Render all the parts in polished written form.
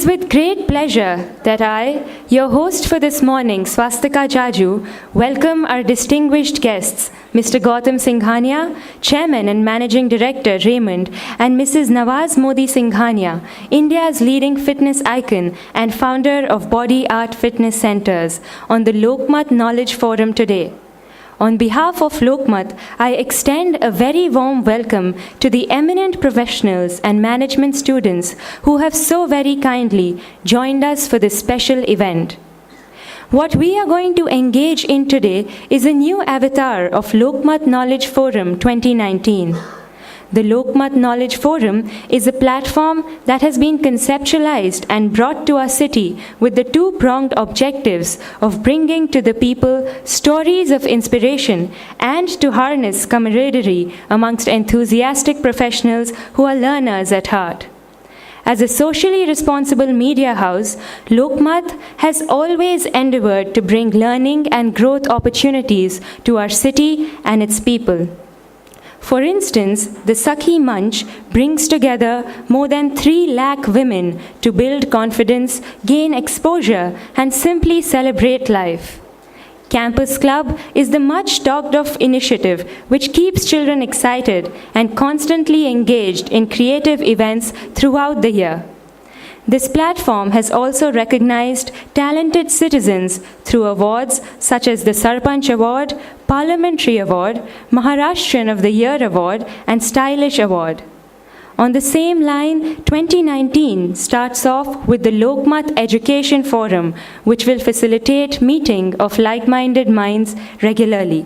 with great pleasure that I, your host for this morning, Swastika Jaju, welcome our distinguished guests, Mr. Gautam Singhania, Chairman and Managing Director, Raymond, and Mrs. Nawaz Modi Singhania, India's leading fitness icon and founder of Body Art Fitness Centers, on the Lokmat Knowledge Forum today. On behalf of Lokmat, I extend a very warm welcome to the eminent professionals and management students who have so very kindly joined us for this special event. What we are going to engage in today is a new avatar of Lokmat Knowledge Forum 2019. The Lokmat Knowledge Forum is a platform that has been conceptualized and brought to our city with the two-pronged objectives of bringing to the people stories of inspiration and to harness camaraderie amongst enthusiastic professionals who are learners at heart. As a socially responsible media house, Lokmat has always endeavored to bring learning and growth opportunities to our city and its people. For instance, the Sakhi Manch brings together more than 3 lakh women to build confidence, gain exposure, and simply celebrate life. Campus Club is the much talked of initiative which keeps children excited and constantly engaged in creative events throughout the year. This platform has also recognized talented citizens through awards such as the Sarpanch Award, Parliamentary Award, Maharashtrian of the Year Award, and Stylish Award. On the same line, 2019 starts off with the Lokmat Education Forum, which will facilitate meeting of like-minded minds regularly.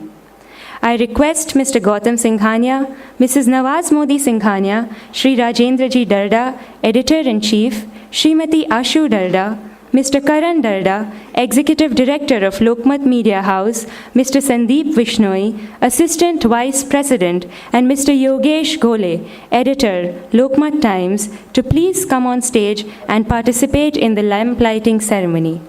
I request Mr. Gautam Singhania, Mrs. Nawaz Modi Singhania, Shri Rajendraji Darda, Editor-in-Chief, Srimati Ashu Darda, Mr. Karan Darda, Executive Director of Lokmat Media House, Mr. Sandeep Vishnoi, Assistant Vice President, and Mr. Yogesh Gole, Editor, Lokmat Times, to please come on stage and participate in the lamp lighting ceremony.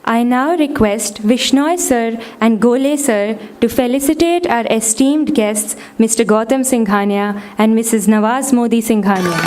I now request Vishnoi Sir and Gole Sir to felicitate our esteemed guests, Mr. Gautam Singhania and Mrs. Nawaz Modi Singhania.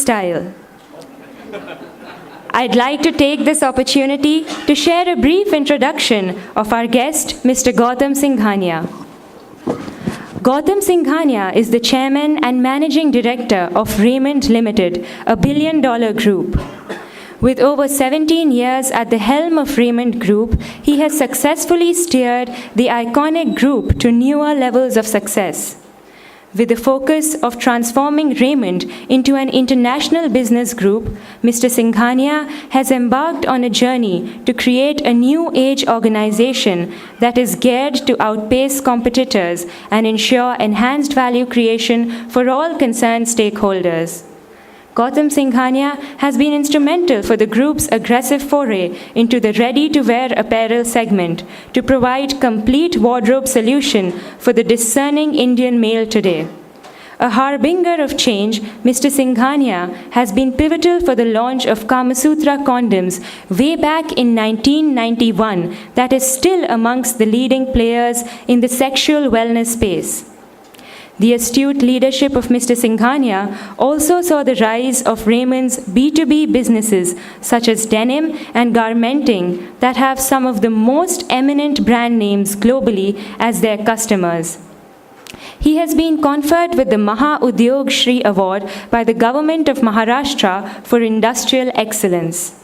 style. I'd like to take this opportunity to share a brief introduction of our guest, Mr. Gautam Singhania. Gautam Singhania is the chairman and managing director of Raymond Limited, a billion-dollar group. With over 17 years at the helm of Raymond Group, he has successfully steered the iconic group to newer levels of success. With the focus of transforming Raymond into an international business group, Mr. Singhania has embarked on a journey to create a new age organization that is geared to outpace competitors and ensure enhanced value creation for all concerned stakeholders. Gautam Singhania has been instrumental for the group's aggressive foray into the ready-to-wear apparel segment to provide complete wardrobe solution for the discerning Indian male today. A harbinger of change, Mr. Singhania has been pivotal for the launch of Kama Sutra condoms way back in 1991 that is still amongst the leading players in the sexual wellness space. The astute leadership of Mr. Singhania also saw the rise of Raymond's B2B businesses such as denim and garmenting that have some of the most eminent brand names globally as their customers. He has been conferred with the Maha Udyog Shri Award by the Government of Maharashtra for Industrial Excellence.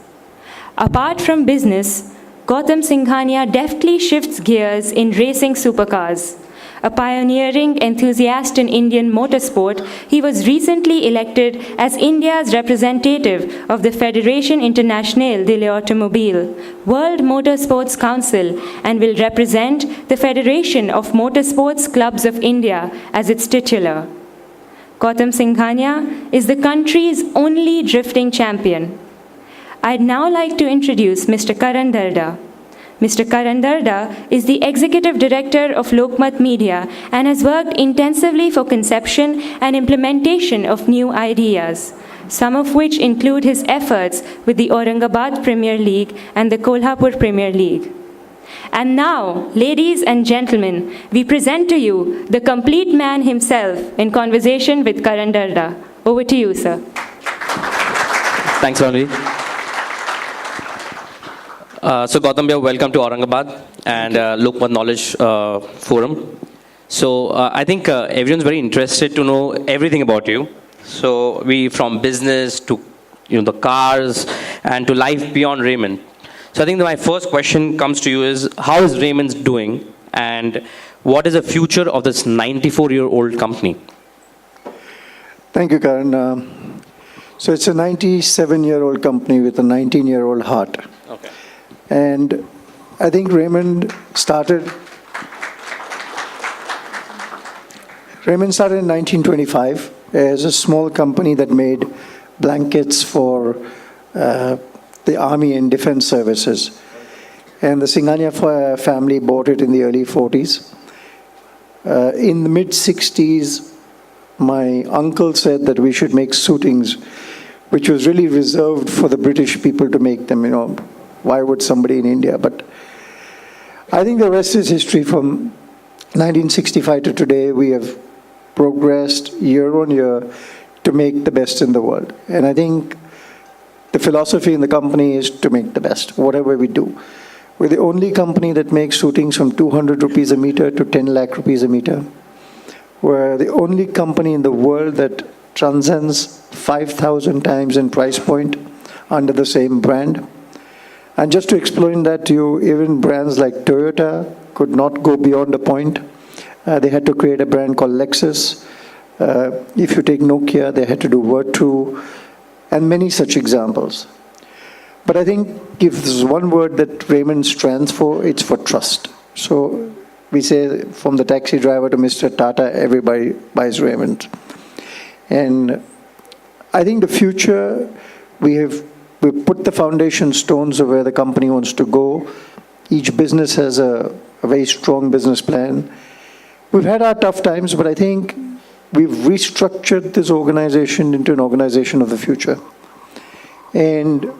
Apart from business, Gautam Singhania deftly shifts gears in racing supercars. A pioneering enthusiast in Indian motorsport, he was recently elected as India's representative of the Fédération Internationale de l'Automobile, World Motorsports Council, and will represent the Federation of Motorsports Clubs of India as its titular. Gautam Singhania is the country's only drifting champion. I'd now like to introduce Mr. Karan Darda. Mr. Karan Darda is the Executive Director of Lokmat Media and has worked intensively for conception and implementation of new ideas, some of which include his efforts with the Aurangabad Premier League and the Kolhapur Premier League. And now, ladies and gentlemen, we present to you the complete man himself in conversation with Karan Darda. Over to you, sir. Thanks, Vanvi. So Gautam, welcome to Aurangabad and Lokmat Knowledge Forum. So I think everyone's very interested to know everything about you. So we from business to the cars and to life beyond Raymond. So I think that my first question comes to you is, how is Raymond doing and what is the future of this 94-year-old company? Thank you, Karan. So it's a 97-year-old company with a 19-year-old heart. Okay. And I think Raymond started in 1925 as a small company that made blankets for the army and defense services. And the Singhania family bought it in the early 40s. In the mid-60s, my uncle said that we should make suitings, which was really reserved for the British people to make them, Why would somebody in India? But I think the rest is history. From 1965 to today, we have progressed year on year to make the best in the world. And I think the philosophy in the company is to make the best, whatever we do. We're the only company that makes suitings from 200 rupees a meter to 10 lakh rupees a meter. We're the only company in the world that transcends 5,000 times in price point under the same brand. And just to explain that to you, even brands like Toyota could not go beyond a point. They had to create a brand called Lexus. If you take Nokia, they had to do Virtu, and many such examples. But I think if there's one word that Raymond stands for, it's for trust. So we say from the taxi driver to Mr. Tata, everybody buys Raymond. And I think the future, we've put the foundation stones of where the company wants to go. Each business has a very strong business plan. We've had our tough times, but I think we've restructured this organization into an organization of the future. And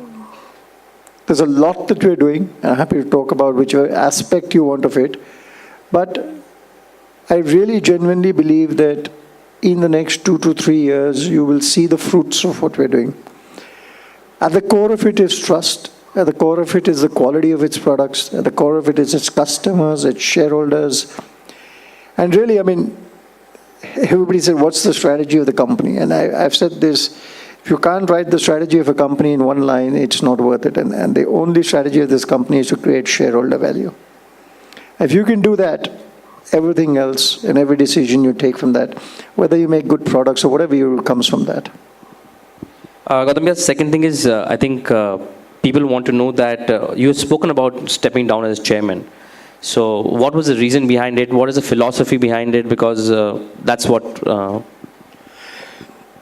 there's a lot that we're doing. I'm happy to talk about whichever aspect you want of it. But I really genuinely believe that in the next 2 to 3 years, you will see the fruits of what we're doing. At the core of it is trust. At the core of it is the quality of its products. At the core of it is its customers, its shareholders. And really, I mean, everybody said, what's the strategy of the company? And I've said this, if you can't write the strategy of a company in one line, it's not worth it. And the only strategy of this company is to create shareholder value. If you can do that, everything else and every decision you take from that, whether you make good products or whatever, comes from that. Gautam, the second thing is, I think people want to know that you have spoken about stepping down as chairman. So what was the reason behind it? What is the philosophy behind it? Because that's what...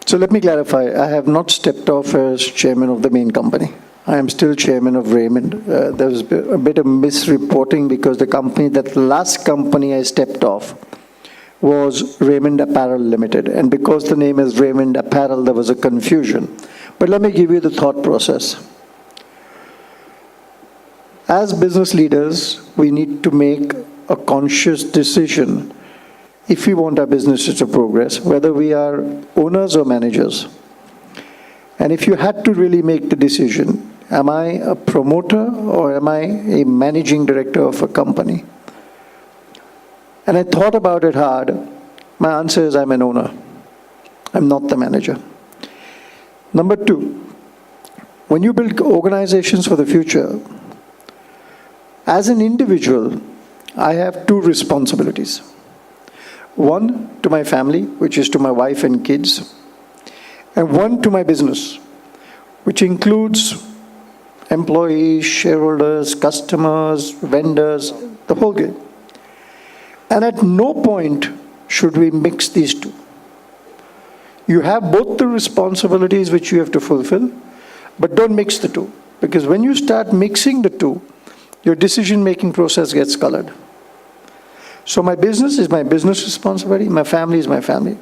So let me clarify. I have not stepped off as chairman of the main company. I am still chairman of Raymond. There was a bit of misreporting because the last company I stepped off was Raymond Apparel Limited. And because the name is Raymond Apparel, there was a confusion. But let me give you the thought process. As business leaders, we need to make a conscious decision if we want our businesses to progress, whether we are owners or managers. And if you had to really make the decision, am I a promoter or am I a managing director of a company? And I thought about it hard. My answer is I'm an owner. I'm not the manager. Number two, when you build organizations for the future, as an individual, I have two responsibilities. One to my family, which is to my wife and kids, and one to my business, which includes employees, shareholders, customers, vendors, the whole game. And at no point should we mix these two. You have both the responsibilities which you have to fulfill, but don't mix the two. Because when you start mixing the two, your decision-making process gets colored. So my business is my business responsibility, my family is my family.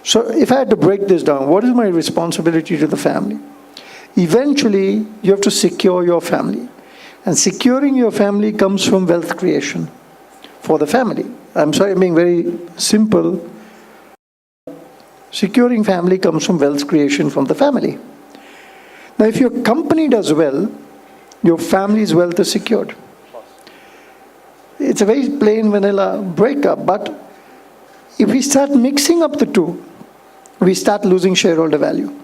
So if I had to break this down, what is my responsibility to the family? Eventually, you have to secure your family. And securing your family comes from wealth creation for the family. I'm sorry, I'm being very simple. Securing family comes from wealth creation from the family. Now, if your company does well, your family's wealth is secured. It's a very plain vanilla breakup, but if we start mixing up the two, we start losing shareholder value.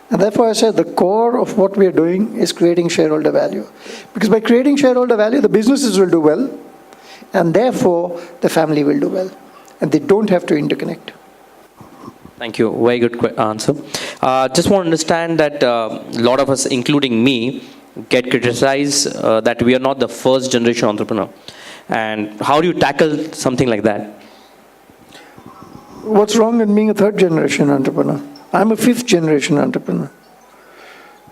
And therefore I said the core of what we are doing is creating shareholder value. Because by creating shareholder value, the businesses will do well, and therefore the family will do well. And they don't have to interconnect. Thank you. Very good answer. Just want to understand that a lot of us, including me, get criticized that we are not the first generation entrepreneur. And how do you tackle something like that? What's wrong in being a third generation entrepreneur? I'm a fifth generation entrepreneur.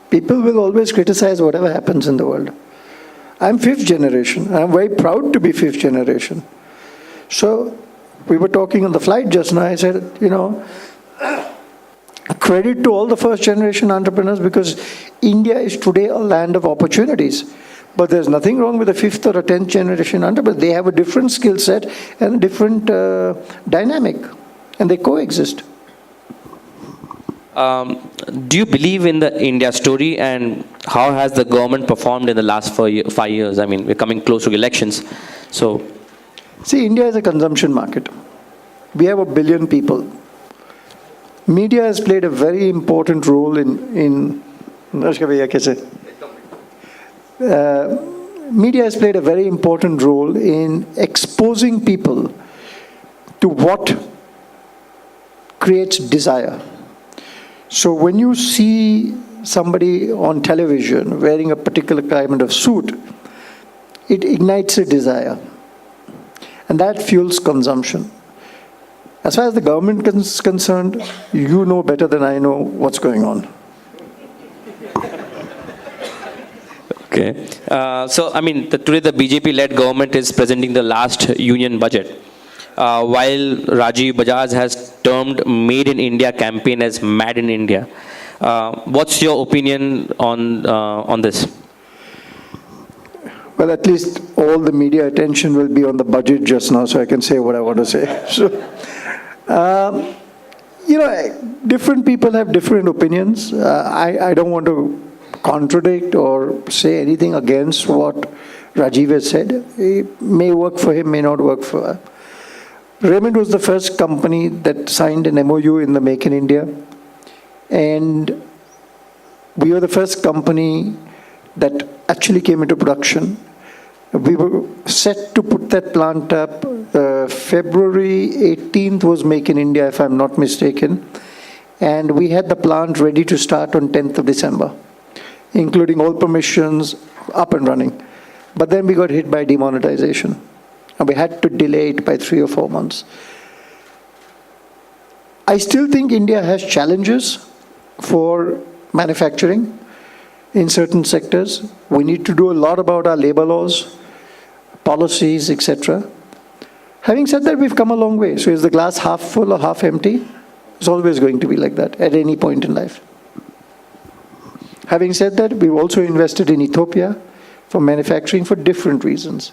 People will always criticize whatever happens in the world. I'm fifth generation. I'm very proud to be fifth generation. So we were talking on the flight just now. I said, credit to all the first generation entrepreneurs, because India is today a land of opportunities. But there's nothing wrong with a fifth or a 10th generation entrepreneur. They have a different skill set and a different dynamic, and they coexist. Do you believe in the India story, and how has the government performed in the last 5 years? I mean, we're coming close to elections. So, see, India is a consumption market. We have 1 billion people. Media has played a very important role media has played a very important role in exposing people to what creates desire. So when you see somebody on television wearing a particular kind of suit, it ignites a desire. And that fuels consumption. As far as the government is concerned, you know better than I know what's going on. okay. So, I mean, today the BJP-led government is presenting the last union budget. While Rajiv Bajaj has termed Made in India campaign as Mad in India. What's your opinion on this? Well, at least all the media attention will be on the budget just now, so I can say what I want to say. So, Different people have different opinions. I don't want to contradict or say anything against what Rajiv has said. It may work for him, may not work for her. Raymond was the first company that signed an MOU in the Make in India. And we were the first company that actually came into production. We were set to put that plant up. February 18th was Make in India, if I'm not mistaken. And we had the plant ready to start on 10th of December, including all permissions, up and running. But then we got hit by demonetization. And we had to delay it by 3 or 4 months. I still think India has challenges for manufacturing in certain sectors. We need to do a lot about our labor laws, policies, etc. Having said that, we've come a long way. So is the glass half full or half empty? It's always going to be like that at any point in life. Having said that, we've also invested in Ethiopia for manufacturing for different reasons.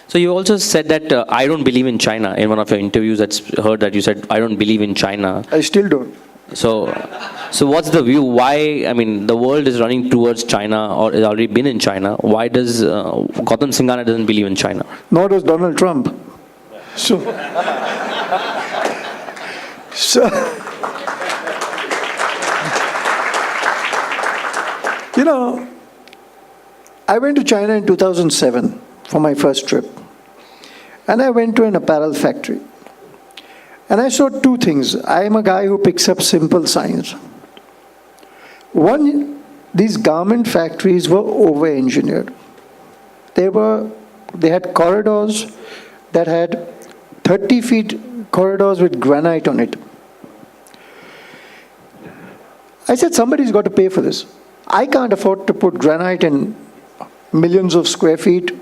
So you also said that I don't believe in China. In one of your interviews, that's heard that you said, I don't believe in China. I still don't. So what's the view? Why, the world is running towards China or has already been in China. Why does Gautam Singhania doesn't believe in China? Nor does Donald Trump. So I went to China in 2007 for my first trip. And I went to an apparel factory. And I saw two things. I am a guy who picks up simple signs. One, these garment factories were over-engineered. They had corridors that had 30 feet corridors with granite on it. I said, somebody's got to pay for this. I can't afford to put granite in millions of square feet.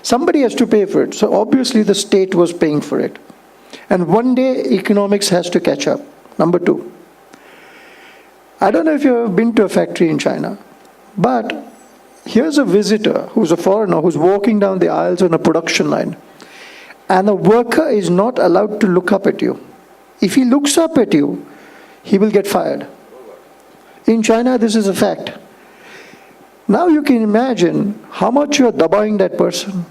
Somebody has to pay for it. So obviously the state was paying for it. And one day economics has to catch up. Number two, I don't know if you've ever been to a factory in China, but here's a visitor who's a foreigner who's walking down the aisles on a production line. And a worker is not allowed to look up at you. If he looks up at you, he will get fired. In China, this is a fact. Now you can imagine how much you're dabaing that person.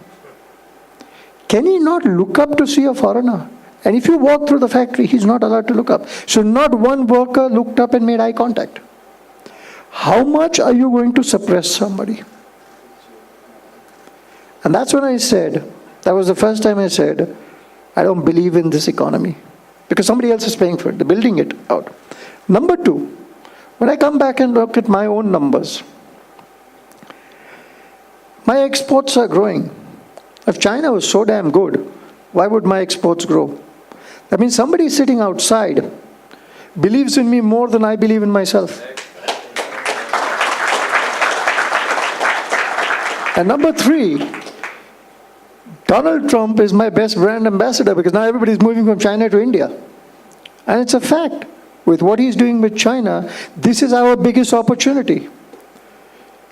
Can he not look up to see a foreigner? And if you walk through the factory, he's not allowed to look up. So not one worker looked up and made eye contact. How much are you going to suppress somebody? And that's when I said, that was the first time I said, I don't believe in this economy. Because somebody else is paying for it. They're building it out. Number two, when I come back and look at my own numbers, my exports are growing. If China was so damn good, why would my exports grow? That means somebody sitting outside believes in me more than I believe in myself. And number three, Donald Trump is my best brand ambassador because now everybody's moving from China to India. And it's a fact. With what he's doing with China, this is our biggest opportunity.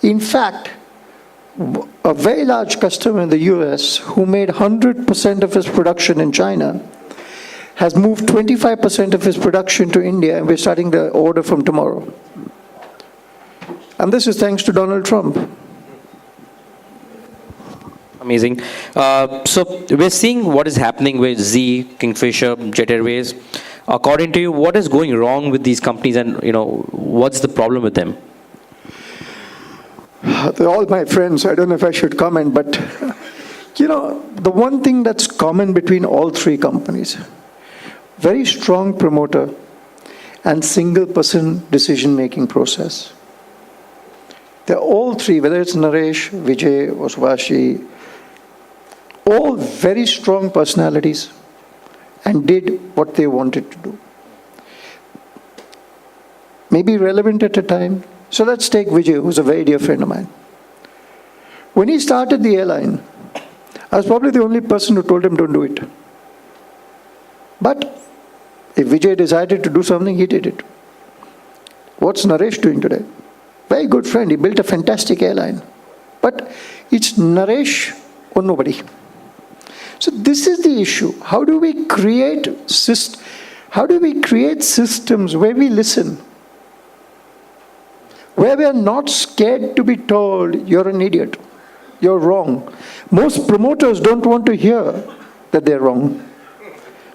In fact, a very large customer in the US who made 100% of his production in China has moved 25% of his production to India, and we're starting the order from tomorrow. And this is thanks to Donald Trump. Amazing. So we're seeing what is happening with Z, Kingfisher, Jet Airways. According to you, what is going wrong with these companies, and what's the problem with them? They're all my friends. I don't know if I should comment, but the one thing that's common between all three companies, very strong promoter and single person decision-making process. They're all three, whether it's Naresh, Vijay, or Subhashi, all very strong personalities and did what they wanted to do. Maybe relevant at a time. So let's take Vijay, who's a very dear friend of mine. When he started the airline, I was probably the only person who told him don't do it. But if Vijay decided to do something, he did it. What's Naresh doing today? Very good friend. He built a fantastic airline. But it's Naresh or nobody. So this is the issue. How do we create How do we create systems where we listen? Where we are not scared to be told, you're an idiot, you're wrong. Most promoters don't want to hear that they're wrong.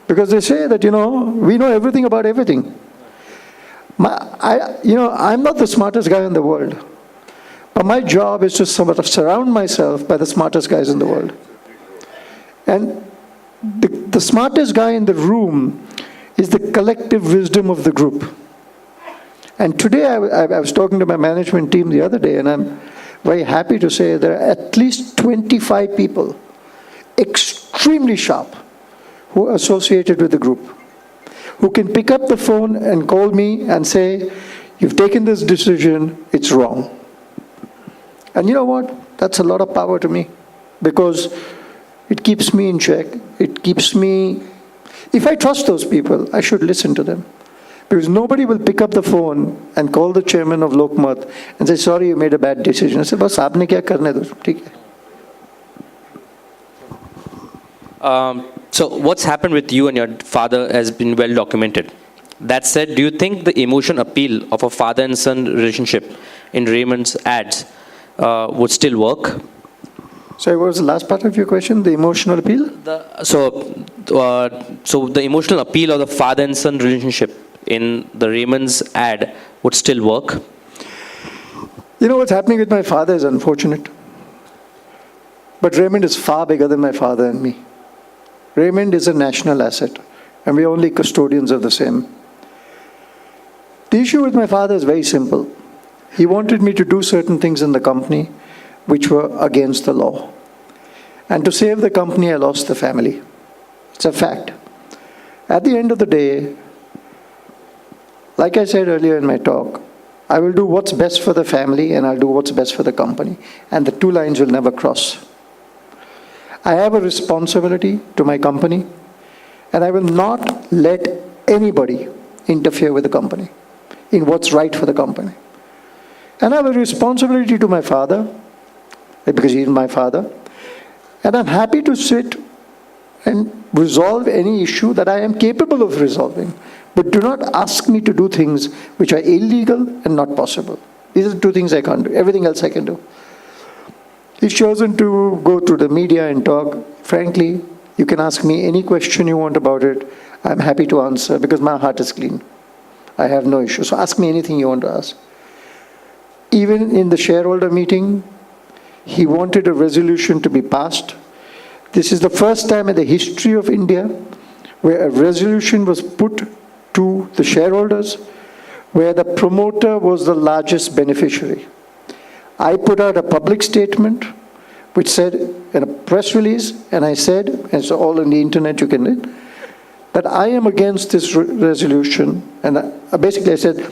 Because they say that, we know everything about everything. I'm not the smartest guy in the world. But my job is to sort of surround myself by the smartest guys in the world. And the smartest guy in the room is the collective wisdom of the group. And today I was talking to my management team the other day, and I'm very happy to say there are at least 25 people, extremely sharp, who are associated with the group, who can pick up the phone and call me and say, you've taken this decision, it's wrong. And you know what? That's a lot of power to me, because it keeps me in check. It keeps me... If I trust those people, I should listen to them. Because nobody will pick up the phone and call the chairman of Lokmat and say, sorry, you made a bad decision. I say, bas, aapne kya karne do, theek hai. So what's happened with you and your father has been well documented. That said, do you think the emotion appeal of a father and son relationship in Raymond's ads would still work? So what was the last part of your question? The emotional appeal? So the emotional appeal of the father and son relationship in the Raymond's ad would still work? What's happening with my father is unfortunate. But Raymond is far bigger than my father and me. Raymond is a national asset, and we are only custodians of the same. The issue with my father is very simple. He wanted me to do certain things in the company which were against the law. And to save the company, I lost the family. It's a fact. At the end of the day, like I said earlier in my talk, I will do what's best for the family and I'll do what's best for the company. And the two lines will never cross. I have a responsibility to my company, and I will not let anybody interfere with the company in what's right for the company. And I have a responsibility to my father, because he is my father, and I'm happy to sit and resolve any issue that I am capable of resolving. But do not ask me to do things which are illegal and not possible. These are the two things I can't do. Everything else I can do. He's chosen to go to the media and talk. Frankly, you can ask me any question you want about it. I'm happy to answer because my heart is clean. I have no issue. So ask me anything you want to ask. Even in the shareholder meeting, he wanted a resolution to be passed. This is the first time in the history of India where a resolution was put to the shareholders, where the promoter was the largest beneficiary. I put out a public statement which said in a press release, and I said, and it's all on the internet, you can read, that I am against this resolution. And basically I said,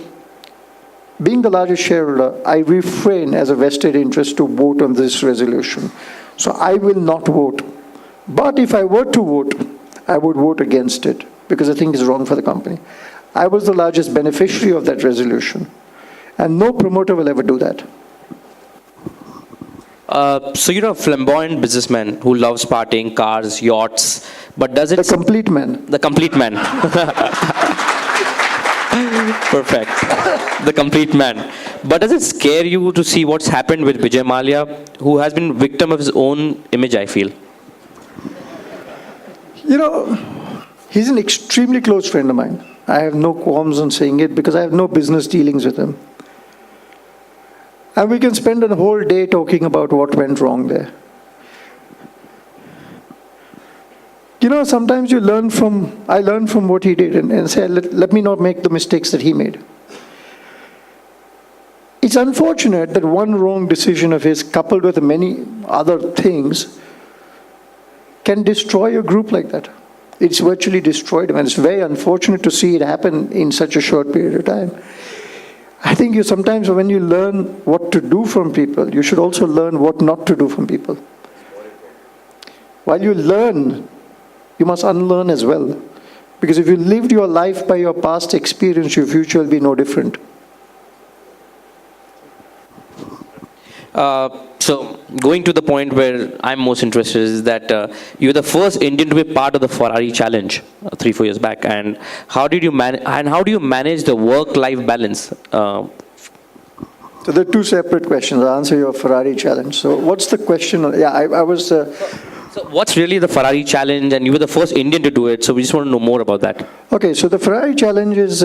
being the largest shareholder, I refrain as a vested interest to vote on this resolution. So I will not vote. But if I were to vote, I would vote against it because I think it's wrong for the company. I was the largest beneficiary of that resolution. And no promoter will ever do that. So you're a flamboyant businessman who loves partying, cars, yachts, but does it... The complete man. The complete man. Perfect. The complete man. But does it scare you to see what's happened with Vijay Mallya, who has been victim of his own image, I feel? He's an extremely close friend of mine. I have no qualms on saying it because I have no business dealings with him. And we can spend a whole day talking about what went wrong there. Sometimes I learn from what he did and say, let me not make the mistakes that he made. It's unfortunate that one wrong decision of his, coupled with many other things, can destroy a group like that. It's virtually destroyed him, and it's very unfortunate to see it happen in such a short period of time. I think sometimes when you learn what to do from people, you should also learn what not to do from people. While you learn, you must unlearn as well. Because if you lived your life by your past experience, your future will be no different. So going to the point where I'm most interested is that you're the first Indian to be part of the Ferrari Challenge 3-4 years back, and how do you manage the work-life balance? So there are two separate questions. I'll answer your Ferrari challenge. So what's the question? Yeah, I was... So what's really the Ferrari Challenge, and you were the first Indian to do it, so we just want to know more about that. Okay, so the Ferrari challenge is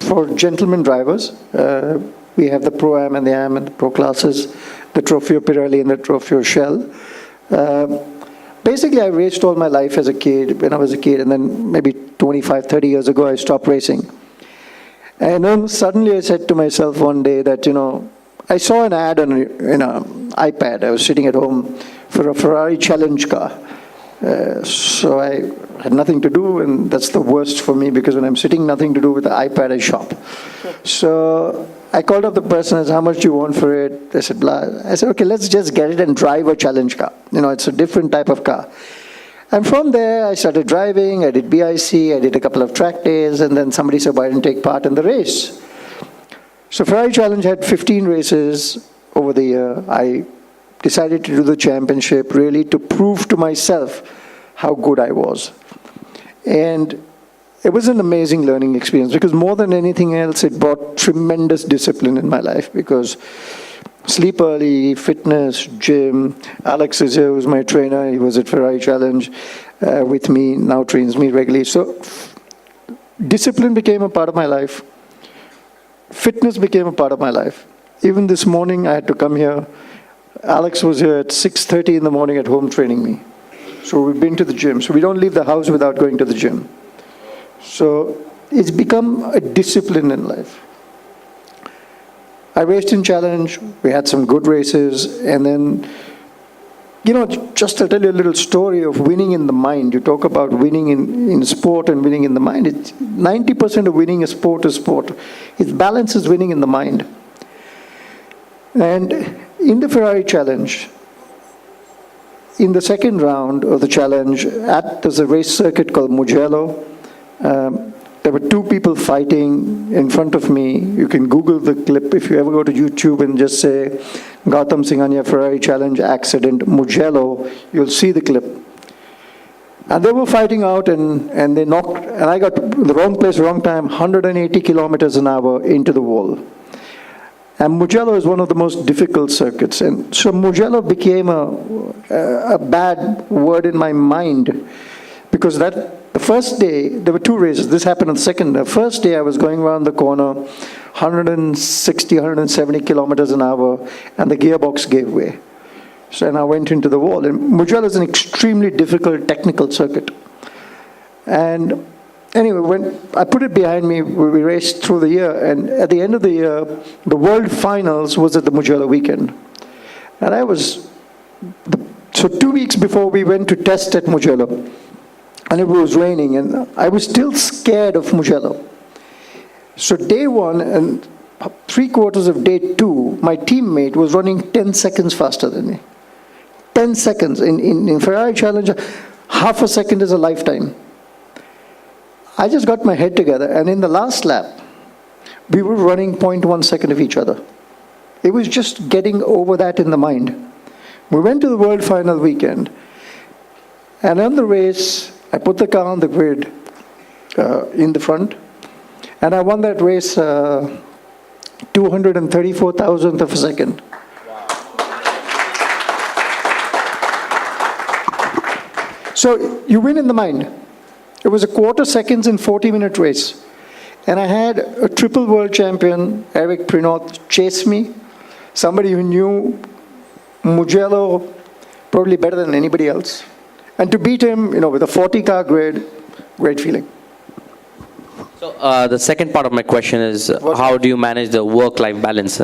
for gentlemen drivers. We have the Pro-Am and the Am and the Pro classes, the Trofeo Pirelli and the Trofeo Shell. Basically, I raced all my life as a kid, when I was a kid, and then maybe 25, 30 years ago, I stopped racing. And then suddenly I said to myself one day that, I saw an ad on an iPad. I was sitting at home for a Ferrari challenge car. So I had nothing to do, and that's the worst for me, because when I'm sitting nothing to do with the iPad, I shop. So I called up the person and said, how much do you want for it? They said, blah. I said, okay, let's just get it and drive a challenge car. It's a different type of car. And from there, I started driving. I did BIC, I did a couple of track days, and then somebody said, why didn't take part in the race? So Ferrari Challenge had 15 races over the year. I decided to do the championship really to prove to myself how good I was. And it was an amazing learning experience, because more than anything else, it brought tremendous discipline in my life, because sleep early, fitness, gym. Alex is here, who's my trainer. He was at Ferrari Challenge with me, now trains me regularly. So discipline became a part of my life. Fitness became a part of my life. Even this morning, I had to come here. Alex was here at 6:30 in the morning at home training me. So we've been to the gym. So we don't leave the house without going to the gym. So it's become a discipline in life. I raced in Challenge. We had some good races. And then, just to tell you a little story of winning in the mind. You talk about winning in sport and winning in the mind. 90% of winning a sport is sport. It balances winning in the mind. And in the Ferrari Challenge, in the second round of the challenge, there's a race circuit called Mugello. There were two people fighting in front of me. You can Google the clip if you ever go to YouTube and just say Gautam Singhania Ferrari Challenge accident Mugello, you'll see the clip. And they were fighting out, and they knocked, and I got the wrong place, wrong time, 180 kilometers an hour into the wall. And Mugello is one of the most difficult circuits. And so Mugello became a bad word in my mind, because the first day, there were two races. This happened on the second. The first day I was going around the corner, 160, 170 kilometers an hour, and the gearbox gave way. So and I went into the wall. And Mugello is an extremely difficult technical circuit. And anyway, when I put it behind me, we raced through the year, and at the end of the year, the World Finals was at the Mugello weekend. And so 2 weeks before we went to test at Mugello, and it was raining, and I was still scared of Mugello. So day one and 3/4 of day two, my teammate was running 10 seconds faster than me. 10 seconds. In Ferrari Challenge, half a second is a lifetime. I just got my head together, and in the last lap, we were running 0.1 second of each other. It was just getting over that in the mind. We went to the World Final weekend, and on the race, I put the car on the grid in the front, and I won that race 234,000th of a second. So you win in the mind. It was a quarter seconds in 40-minute race. And I had a triple world champion, Eric Prinot, chase me. Somebody who knew Mugello probably better than anybody else. And to beat him, with a 40-car grid, great feeling. So the second part of my question is, how do you manage the work-life balance?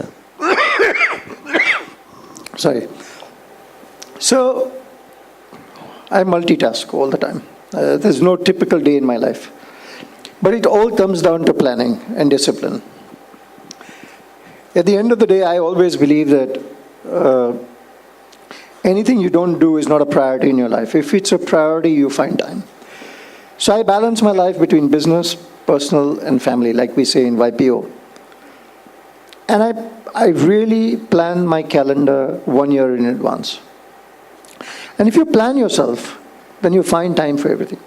Sorry. So I multitask all the time. There's no typical day in my life. But it all comes down to planning and discipline. At the end of the day, I always believe that anything you don't do is not a priority in your life. If it's a priority, you find time. So I balance my life between business, personal, and family, like we say in YPO. And I really plan my calendar 1 year in advance. And if you plan yourself, then you find time for everything.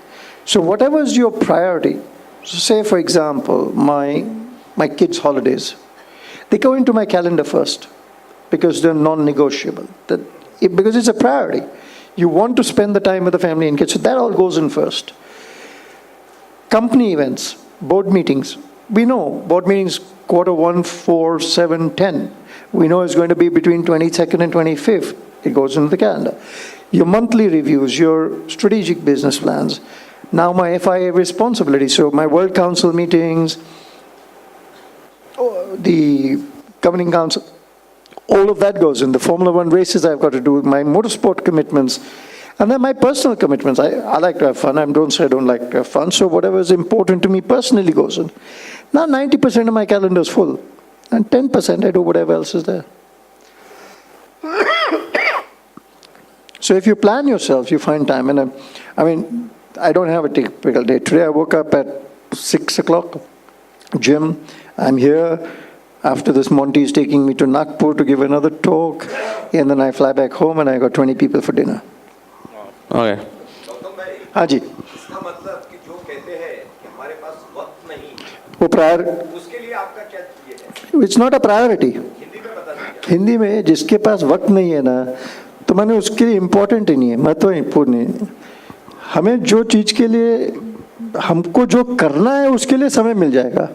So whatever is your priority, so say for example, my kids' holidays, they go into my calendar first because they're non-negotiable. Because it's a priority. You want to spend the time with the family and kids, so that all goes in first. Company events, board meetings. We know board meetings Q1, 4, 7, 10. We know it's going to be between 22nd and 25th. It goes into the calendar. Your monthly reviews, your strategic business plans. Now my FIA responsibility, so my World Council meetings, the governing council, all of that goes in. The Formula One races I've got to do, my motorsport commitments, and then my personal commitments. I like to have fun. I don't say I don't like to have fun. So whatever is important to me personally goes in. Now 90% of my calendar is full, and 10% I do whatever else is there. So if you plan yourself, you find time. And I don't have a typical day. Today I woke up at 6 o'clock, gym. I'm here. After this, Monty is taking me to Nagpur to give another talk. And then I fly back home and I got 20 people for dinner. Okay. हाँ जी. इसका मतलब कि जो कहते हैं कि हमारे पास वक्त नहीं, वो उसके लिए आपका क्या ये है? It's not a priority. Hindi में बता दीजिए. हिंदी में जिसके पास वक्त नहीं है ना, तो मैंने उसके लिए इम्पोर्टेंट ही नहीं है, महत्वपूर्ण नहीं है. हमें जो चीज़ के लिए हमको जो करना है उसके लिए समय मिल जाएगा.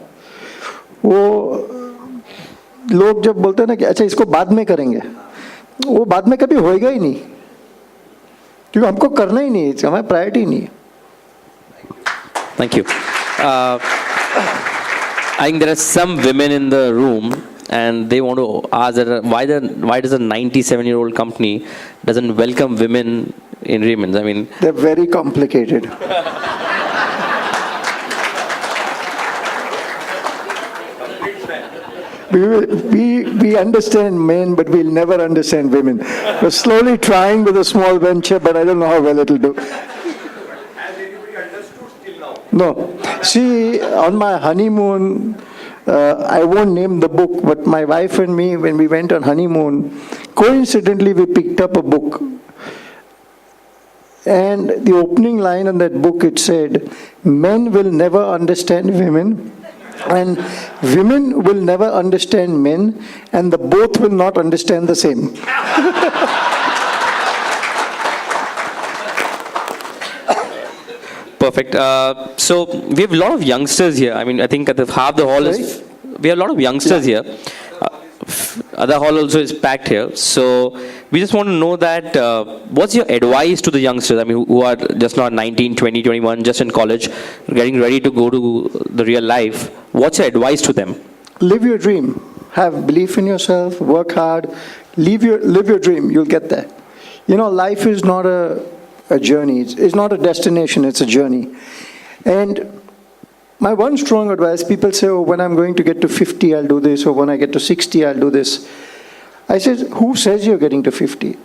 वो लोग जब बोलते हैं ना कि अच्छा इसको बाद में करेंगे, वो बाद में कभी होएगा ही नहीं, क्योंकि हमको करना ही नहीं है, हमारी प्रायोरिटी नहीं है. Thank you. I think there are some women in the room, and they want to ask that why does a 97-year-old company doesn't welcome women in Raymond's? I mean, They're very complicated. We understand men, but we'll never understand women. We're slowly trying with a small venture, but I don't know how well it'll do. Has anybody understood till now? No. See, on my honeymoon, I won't name the book, but my wife and me, when we went on honeymoon, coincidentally we picked up a book. And the opening line on that book, it said, men will never understand women, and women will never understand men, and the both will not understand the same. perfect. So we have a lot of youngsters here. I mean, I think at half the hall is. We have a lot of youngsters here. Other hall also is packed here. So we just want to know that what's your advice to the youngsters? I mean, who are just not 19, 20, 21, just in college, getting ready to go to the real life. What's your advice to them? Live your dream. Have belief in yourself. Work hard. Live your dream. You'll get there. You know, life is not a journey. It's not a destination. It's a journey. And my one strong advice, people say, oh, when I'm going to get to 50, I'll do this, or when I get to 60, I'll do this. I said, who says you're getting to 50?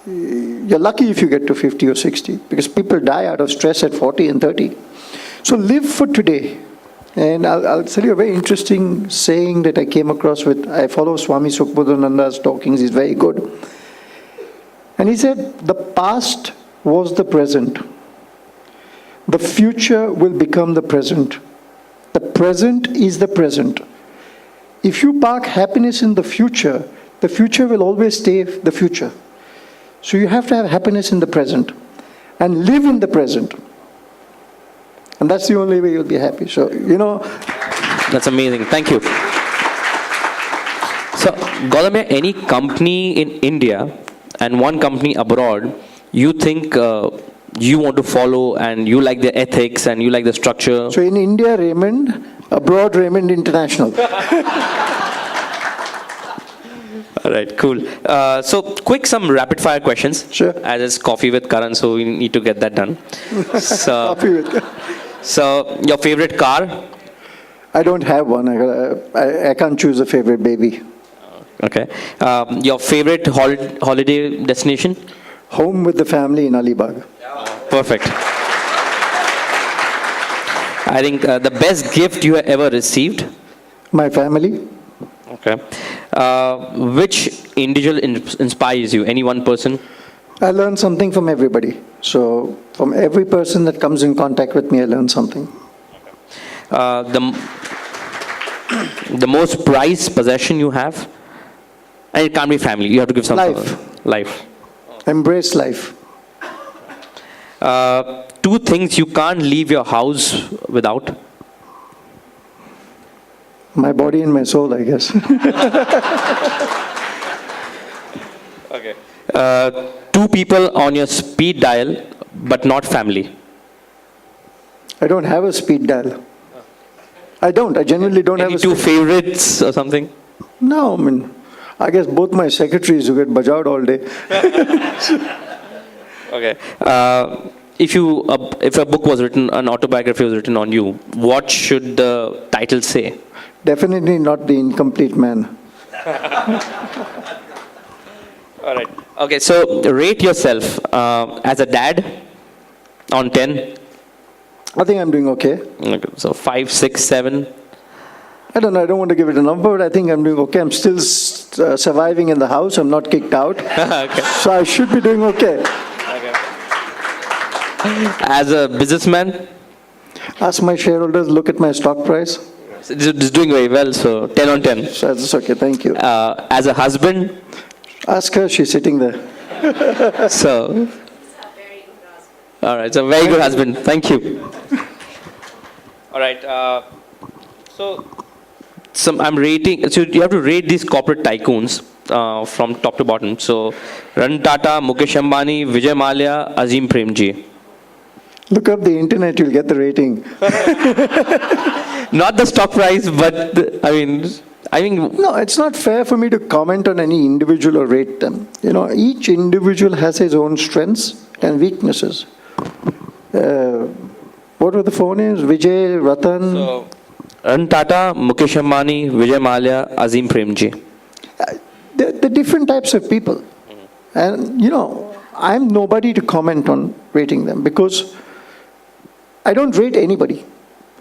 You're lucky if you get to 50 or 60, because people die out of stress at 40 and 30. So live for today. And I'll tell you a very interesting saying that I came across with, I follow Swami Sukhbodhananda's talkings, he's very good. And he said, the past was the present. The future will become the present. The present is the present. If you park happiness in the future will always stay the future. So you have to have happiness in the present and live in the present. And that's the only way you'll be happy. So, you know. That's amazing. Thank you. So, Gautam, any company in India and one company abroad, you think you want to follow and you like the ethics and you like the structure? So in India, Raymond, abroad, Raymond International. All right, cool. So quick, some rapid fire questions. Sure. As it's coffee with Karan, so we need to get that done. So, Coffee with. So your favorite car? I don't have one. I can't choose a favorite baby. Okay. Your favorite holiday destination? Home with the family in Alibag. Perfect. I think the best gift you have ever received? My family. Okay. Which individual inspires you? Any one person? I learn something from everybody. So from every person that comes in contact with me, I learn something. The most prized possession you have? And it can't be family. You have to give something. Life. Embrace life. Two things you can't leave your house without? My body and my soul, I guess. Okay. Two people on your speed dial, but not family. I don't have a speed dial. I genuinely don't have Any a two speed. favorites or something? No, I mean, I guess both my secretaries who get bajawed all day. Okay. If a book was written, an autobiography was written on you, what should the title say? Definitely not the incomplete man. All right. Okay, so rate yourself as a dad on 10. I think I'm doing okay. Okay, so 5, 6, 7. I don't know, I don't want to give it a number, but I think I'm doing okay. I'm still surviving in the house. I'm not kicked out. Okay. So I should be doing okay. As a businessman, Ask my shareholders, look at my stock price. it's doing very well, so 10 on 10. So that's okay, thank you. As a husband, Ask her, she's sitting there. so. All right, so very good husband. Thank you. All right, so I'm rating. So you have to rate these corporate tycoons from top to bottom. So Ratan Tata, Mukesh Ambani, Vijay Mallya, Azim Premji. Look up the internet, you'll get the rating. Not the stock price, but I mean. No, it's not fair for me to comment on any individual or rate them. You know, each individual has his own strengths and weaknesses. What were the four names? Vijay, Ratan? So, Ratan Tata, Mukesh Ambani, Vijay Mallya, Azim Premji. They're different types of people. And, you know, I'm nobody to comment on rating them because I don't rate anybody.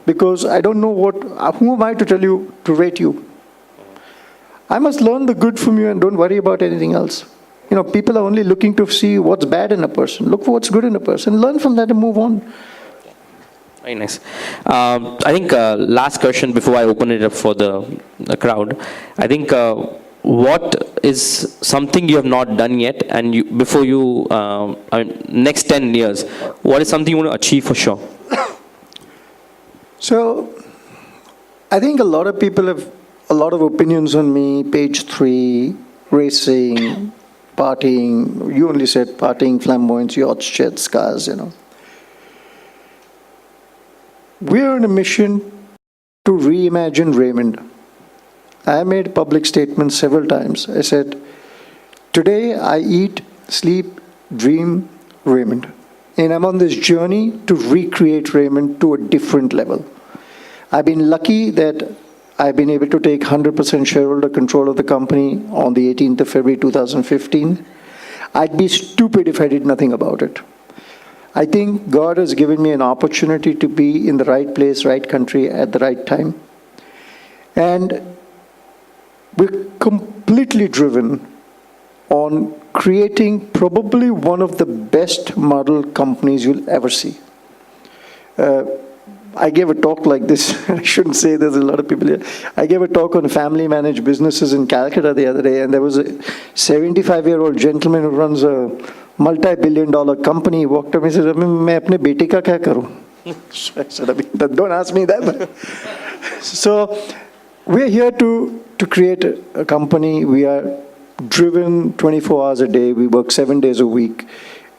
Because I don't know who am I to tell you to rate you? I must learn the good from you and don't worry about anything else. You know, people are only looking to see what's bad in a person. Look for what's good in a person. Learn from that and move on. Very nice. I think last question before I open it up for the crowd. I think what is something you have not done yet, and next 10 years, what is something you want to achieve for sure? So, I think a lot of people have a lot of opinions on me. Page 3, racing, partying. You only said partying, flamboyance, yachts, jets, cars, you know. We're on a mission to reimagine Raymond. I made public statements several times. I said, today I eat, sleep, dream Raymond. And I'm on this journey to recreate Raymond to a different level. I've been lucky that I've been able to take 100% shareholder control of the company on the 18th of February 2015. I'd be stupid if I did nothing about it. I think God has given me an opportunity to be in the right place, right country, at the right time. And we're completely driven on creating probably one of the best model companies you'll ever see. I gave a talk like this. I shouldn't say there's a lot of people here. I gave a talk on family managed businesses in Calcutta the other day, and there was a 75-year-old gentleman who runs a multi-billion-dollar company. He walked up and said, "मैं अपने बेटे का क्या करूं?" I said, "Don't ask me that." So we're here to create a company. We are driven 24 hours a day. We work 7 days a week,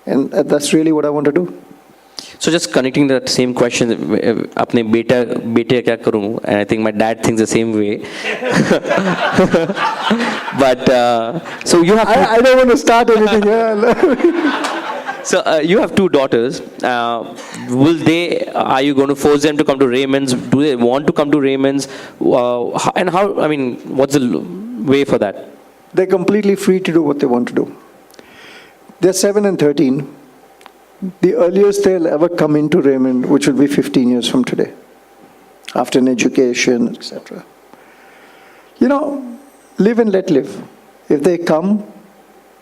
and that's really what I want to do. So just connecting that same question, apne bete kya karu? And I think my dad thinks the same way. But so you have. I don't want to start anything here. So you have 2 daughters. Are you going to force them to come to Raymond's? Do they want to come to Raymond's? And how? I mean, what's the way for that? They're completely free to do what they want to do. They're 7 and 13. The earliest they'll ever come into Raymond, which will be 15 years from today, after an education, etc. You know, live and let live. If they come,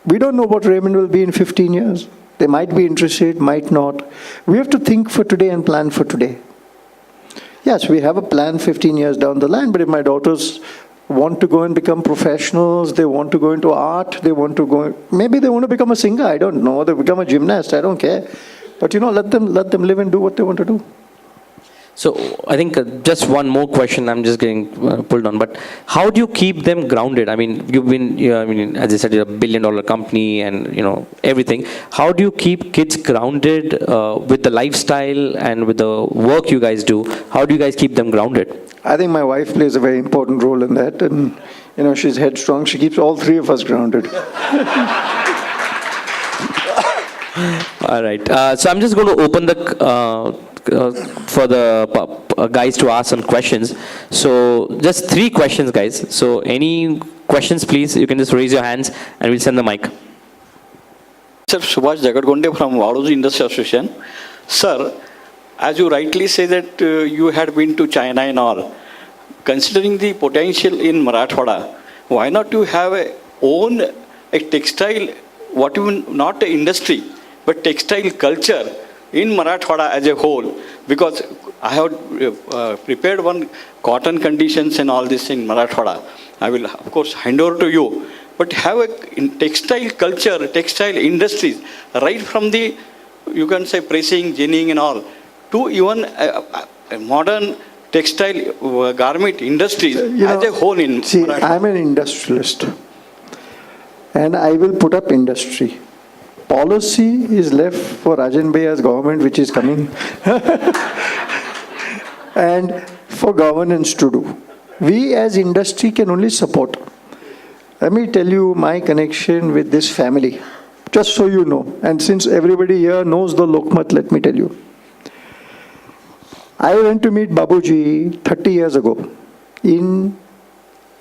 we don't know what Raymond will be in 15 years. They might be interested, might not. We have to think for today and plan for today. Yes, we have a plan 15 years down the line, but if my daughters want to go and become professionals, they want to go into art, maybe they want to become a singer, I don't know, they become a gymnast, I don't care. But let them live and do what they want to do. So I think just one more question. I'm just getting pulled on. But how do you keep them grounded? I mean, as I said, you're $1 billion company and everything. How do you keep kids grounded with the lifestyle and with the work you guys do? How do you guys keep them grounded? I think my wife plays a very important role in that, and she's headstrong. She keeps all three of us grounded. All right. So I'm just going to open the for the guys to ask some questions. So just 3 questions, guys. So any questions, please? You can just raise your hands and we'll send the mic. Sir, Subhash Jagadgonde from Vadoji Industry Association. Sir, as you rightly say that you had been to China and all, considering the potential in Marathwada, why not you have a textile, not an industry, but textile culture in Marathwada as a whole? Because I have prepared one cotton conditions and all this in Marathwada. I will, of course, hand over to you. But have a textile culture, textile industries, right from the, you can say, pressing, ginning and all, to even a modern textile garment industries as a whole in Marathwada. I'm an industrialist, and I will put up industry. Policy is left for Rajan Bhaiya's government, which is coming, and for governance to do. We as industry can only support. Let me tell you my connection with this family, just so you know. And since everybody here knows the Lokmat, let me tell you. I went to meet Babuji 30 years ago in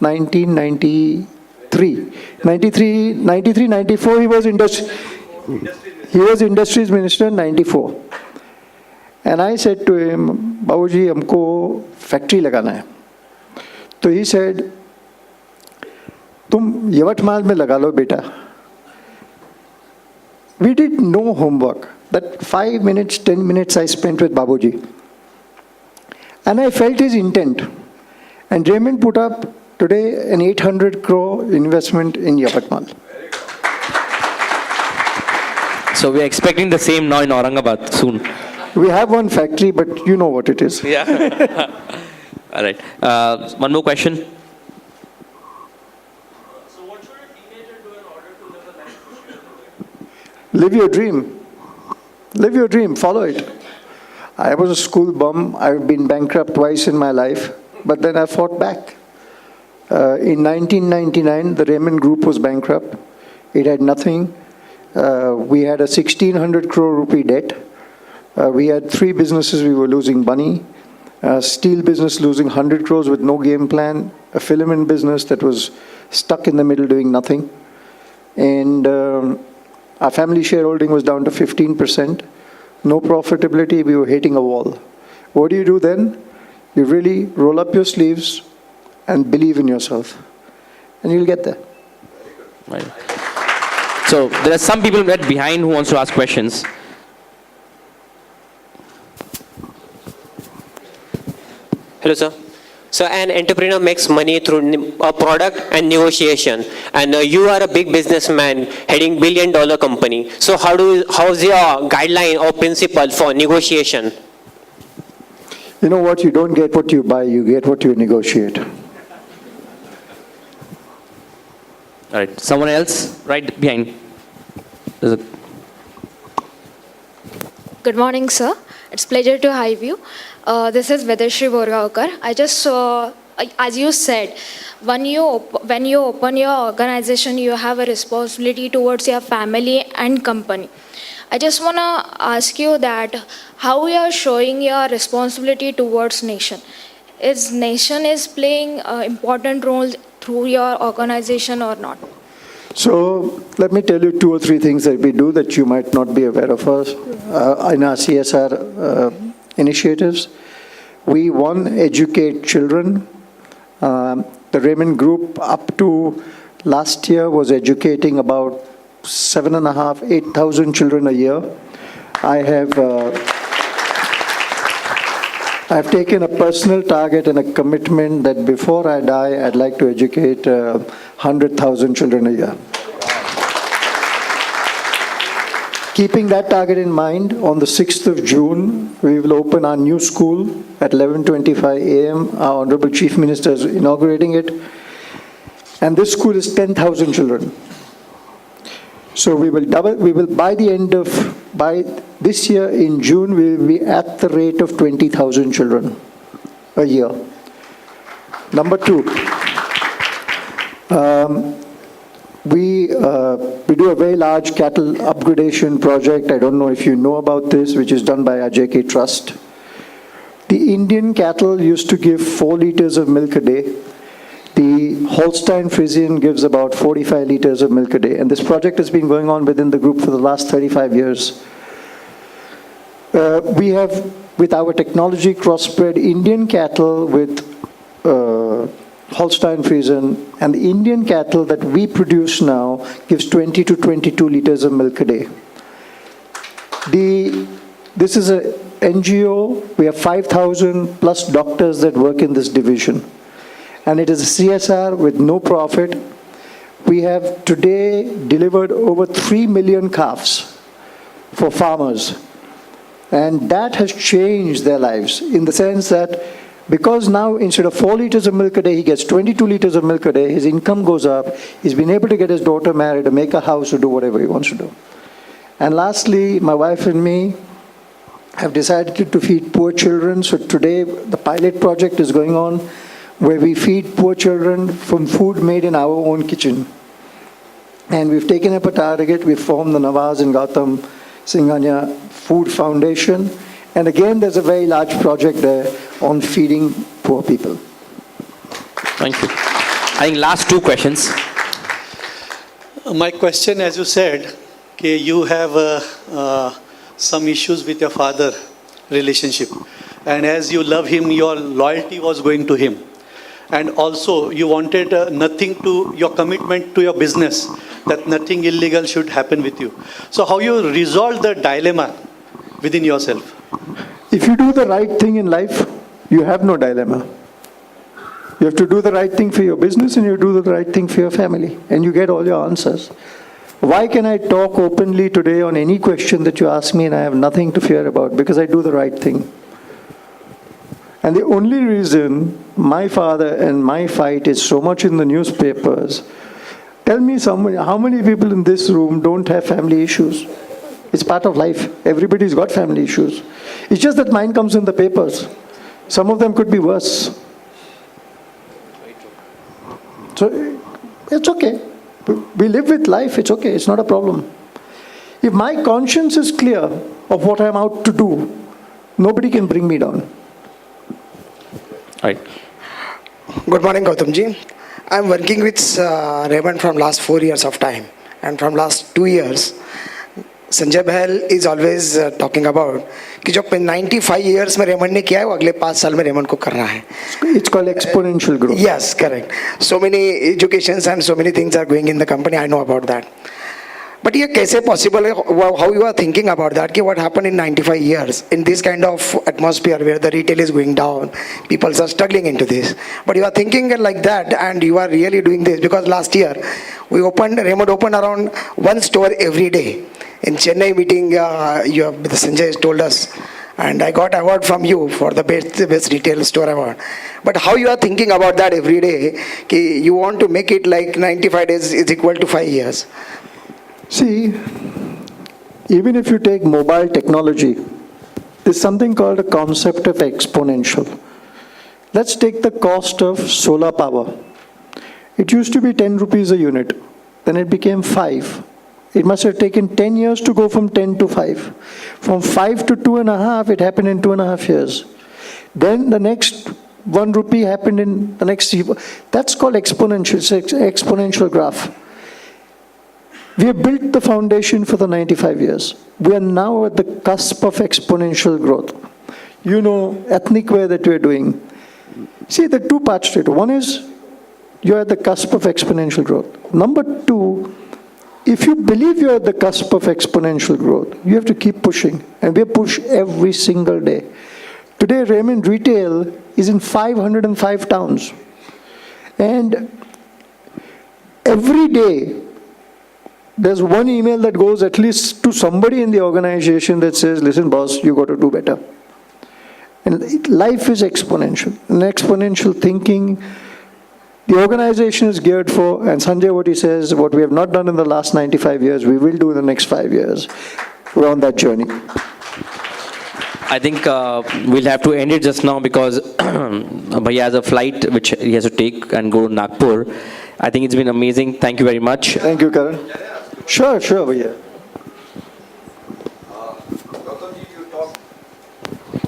1993. 94, he was Industries Minister in 94. And I said to him, Babuji, humko factory lagana hai. So he said, tum Yavatmal mein laga lo beta. We did no homework. That 5 minutes, 10 minutes I spent with Babuji. And I felt his intent. And Raymond put up today an 800 crore investment in Yavatmal. So we're expecting the same now in Aurangabad soon. We have one factory, but you know what it is. Yeah. All right. One more question. So what should a teenager do in order to live a life which you are living? Live your dream. Live your dream. Follow it. I was a school bum. I've been bankrupt twice in my life, but then I fought back. In 1999, the Raymond Group was bankrupt. It had nothing. We had a 1,600 crore rupee debt. We had 3 businesses we were losing money. Steel business losing 100 crores with no game plan. A filament business that was stuck in the middle doing nothing. And our family shareholding was down to 15%. No profitability, we were hitting a wall. What do you do then? You really roll up your sleeves and believe in yourself. And you'll get there. Right. So there are some people right behind who wants to ask questions. Hello, sir. So an entrepreneur makes money through a product and negotiation, and you are a big businessman heading $1 billion company. So how's your guideline or principle for negotiation? You know what? You don't get what you buy, you get what you negotiate. All right. Someone else right behind. Good morning, sir. It's pleasure to have you. This is Vedashri Borgaonkar. I just saw, as you said, when you open your organization, you have a responsibility towards your family and company. I just want to ask you that how you are showing your responsibility towards nation. Is nation playing an important role through your organization or not? So let me tell you 2 or 3 things that we do that you might not be aware of us in our CSR initiatives. We, 1, educate children. The Raymond Group up to last year was educating about 7,500, 8,000 children a year. I've taken a personal target and a commitment that before I die, I'd like to educate 100,000 children a year. Keeping that target in mind, on the 6th of June, we will open our new school at 11:25 a.m. Our Honorable Chief Minister is inaugurating it. And this school is 10,000 children. So we will by this year in June, we will be at the rate of 20,000 children a year. Number two, we do a very large cattle upgradation project. I don't know if you know about this, which is done by our JK Trust. The Indian cattle used to give 4 liters of milk a day. The Holstein Friesian gives about 45 liters of milk a day. And this project has been going on within the group for the last 35 years. We have, with our technology, crossbred Indian cattle with Holstein Friesian, and the Indian cattle that we produce now gives 20 to 22 liters of milk a day. This is an NGO. We have 5,000 plus doctors that work in this division. And it is a CSR with no profit. We have today delivered over 3 million calves for farmers. And that has changed their lives in the sense that because now instead of 4 liters of milk a day, he gets 22 liters of milk a day, his income goes up, he's been able to get his daughter married, to make a house, or do whatever he wants to do. And lastly, my wife and me have decided to feed poor children. So today, the pilot project is going on where we feed poor children from food made in our own kitchen. And we've taken up a target. We've formed the Nawaz and Gautam Singhania Food Foundation. And again, there's a very large project there on feeding poor people. Thank you. I think last 2 questions. My question, as you said, okay, you have some issues with your father relationship. And as you love him, your loyalty was going to him. And also, you wanted your commitment to your business, that nothing illegal should happen with you. So how you resolve the dilemma within yourself? If you do the right thing in life, you have no dilemma. You have to do the right thing for your business and you do the right thing for your family. And you get all your answers. Why can I talk openly today on any question that you ask me and I have nothing to fear about? Because I do the right thing. And the only reason my father and my fight is so much in the newspapers, tell me how many people in this room don't have family issues? It's part of life. Everybody's got family issues. It's just that mine comes in the papers. Some of them could be worse. So it's okay. We live with life. It's okay. It's not a problem. If my conscience is clear of what I'm out to do, nobody can bring me down. Right. Good morning, Gautamji. I'm working with Raymond from last 4 years of time. And from last 2 years, Sanjay Bahal is always talking about कि जो 95 years में Raymond ने किया है वो अगले 5 साल में रेमंड को करना है. It's called exponential growth. Yes, correct. So many educations and so many things are going in the company. I know about that. But ये कैसे possible है? How you are thinking about that? कि what happened in 95 years in this kind of atmosphere where the retail is going down, people are struggling into this. But you are thinking like that, and you are really doing this because last year Raymond opened around 1 store every day. In Chennai meeting, Sanjay has told us, and I got award from you for the best retail store award. But how you are thinking about that every day? कि you want to make it like 95 days is equal to 5 years. See, even if you take mobile technology, there's something called a concept of exponential. Let's take the cost of solar power. It used to be 10 rupees a unit. Then it became 5. It must have taken 10 years to go from 10 to 5. From 5 to 2.5, it happened in 2.5 years. Then the next 1 rupee happened in the next. That's called exponential. It's an exponential graph. We have built the foundation for the 95 years. We are now at the cusp of exponential growth. You know, ethnic wear that we're doing. See, there are 2 parts to it. One is you're at the cusp of exponential growth. Number two, if you believe you're at the cusp of exponential growth, you have to keep pushing. And we push every single day. Today, Raymond Retail is in 505 towns. And every day, there's one email that goes at least to somebody in the organization that says, listen, boss, you got to do better. And life is exponential. And exponential thinking, the organization is geared for, and Sanjay, what he says, what we have not done in the last 95 years, we will do in the next 5 years. We're on that journey. I think we'll have to end it just now because Bhaiya has a flight which he has to take and go to Nagpur. I think it's been amazing. Thank you very much. Thank you, Karan. Sure, Bhaiya.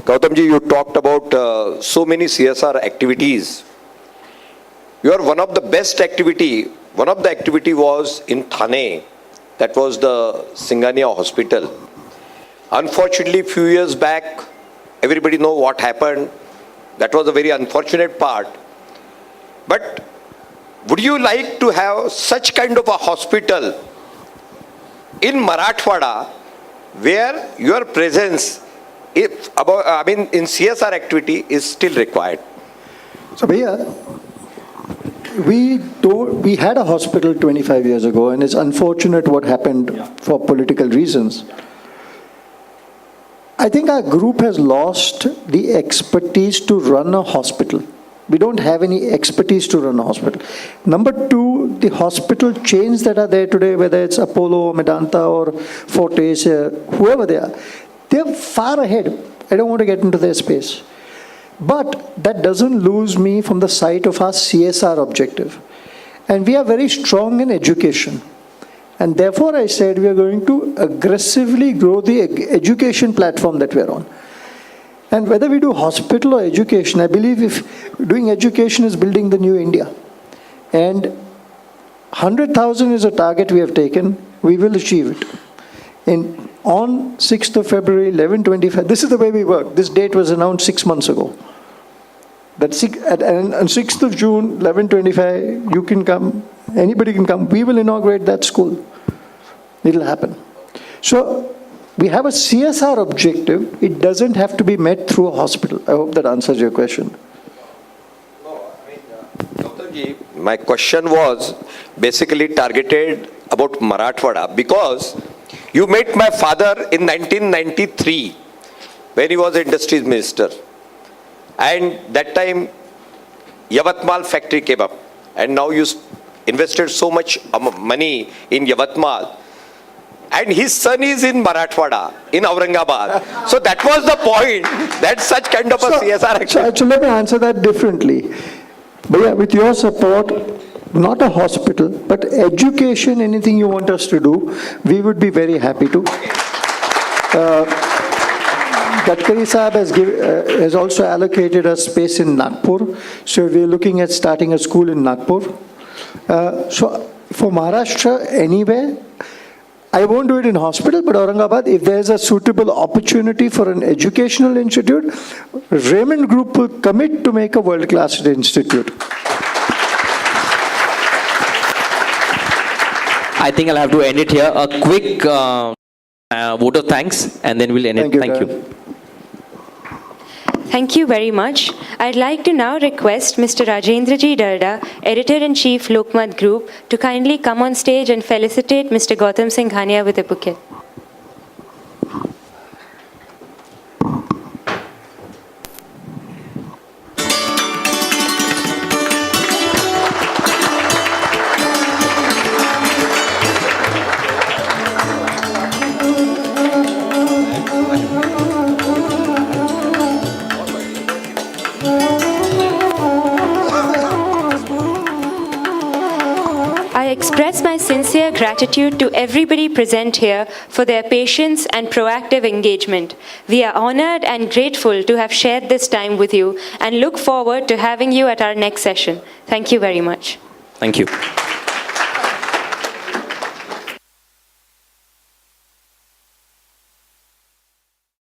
Gautamji, you talked about so many CSR activities. You are one of the best activity. One of the activity was in Thane. That was the Singhania hospital. Unfortunately, few years back, everybody know what happened. That was a very unfortunate part. But would you like to have such kind of a hospital in Marathwada where your presence, in CSR activity is still required? So, Bhaiya, we had a hospital 25 years ago, and it's unfortunate what happened for political reasons. I think our group has lost the expertise to run a hospital. We don't have any expertise to run a hospital. Number two, the hospital chains that are there today, whether it's Apollo, Medanta, or Fortis, whoever they are, they're far ahead. I don't want to get into their space. But that doesn't lose me from the sight of our CSR objective. And we are very strong in education. And therefore, I said we are going to aggressively grow the education platform that we are on. And whether we do hospital or education, I believe if doing education is building the new India. And 100,000 is a target we have taken, we will achieve it. On 6th of February, 11:25, this is the way we work. This date was announced 6 months ago. And on 6th of June, 11:25, you can come, anybody can come. We will inaugurate that school. It'll happen. So we have a CSR objective. It doesn't have to be met through a hospital. I hope that answers your question. No, Gautamji, my question was basically targeted about Marathwada because you met my father in 1993 when he was industries minister. And that time, Yavatmal factory came up. And now you invested so much money in Yavatmal. And his son is in Marathwada, in Aurangabad. So that was the point. That's such kind of a CSR action. So let me answer that differently. But yeah, with your support, not a hospital, but education, anything you want us to do, we would be very happy to. Gadkari Sahab has also allocated a space in Nagpur. So we're looking at starting a school in Nagpur. So for Maharashtra, anywhere, I won't do it in hospital, but Aurangabad, if there's a suitable opportunity for an educational institute, Raymond Group will commit to make a world-class institute. I think I'll have to end it here. A quick vote of thanks, and then we'll end it. Thank you. Thank you very much. I'd like to now request Mr. Rajendraji Darda, Editor-in-Chief, Lokmat Group, to kindly come on stage and felicitate Mr. Gautam Singhania with a bouquet. I express my sincere gratitude to everybody present here for their patience and proactive engagement. We are honored and grateful to have shared this time with you and look forward to having you at our next session. Thank you very much. Thank you.